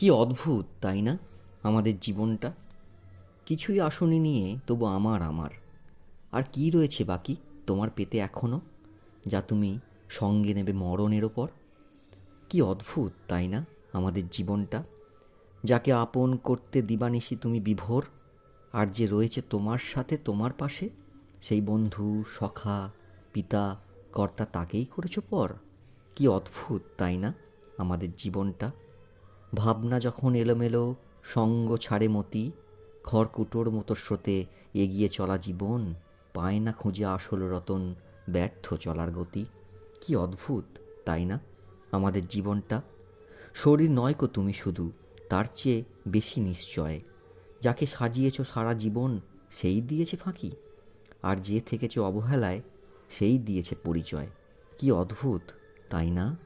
কি অদ্ভুত তাই না আমাদের জীবনটা? কিছুই আসনি নিয়ে তবু আমার আর কি রয়েছে বাকি তোমার পেতে এখনো, যা তুমি সঙ্গে নেবে মরণের ওপর? কি অদ্ভুত তাই না আমাদের জীবনটা? যাকে আপন করতে দিবানিশি তুমি বিভোর, আর যে রয়েছে তোমার সাথে তোমার পাশে, সেই বন্ধু, সখা, পিতা, কর্তা তাকেই করেছো পর। কি অদ্ভুত তাই না আমাদের জীবনটা? ভাবনা যখন এলোমেলো, সঙ্গ ছাড়ে মতি, খড়কুটোর মতো স্রোতে এগিয়ে চলা জীবন পায় না খুঁজে আসল রতন, ব্যর্থ চলার গতি। কি অদ্ভুত তাই না আমাদের জীবনটা? শরীর নয় কো তুমি শুধু, তার চেয়ে বেশি নিশ্চয়। যাকে সাজিয়েছ সারা জীবন সেই দিয়েছে ফাঁকি, আর যে থেকেছে অবহেলায় সেই দিয়েছে পরিচয়। কি অদ্ভুত তাই না?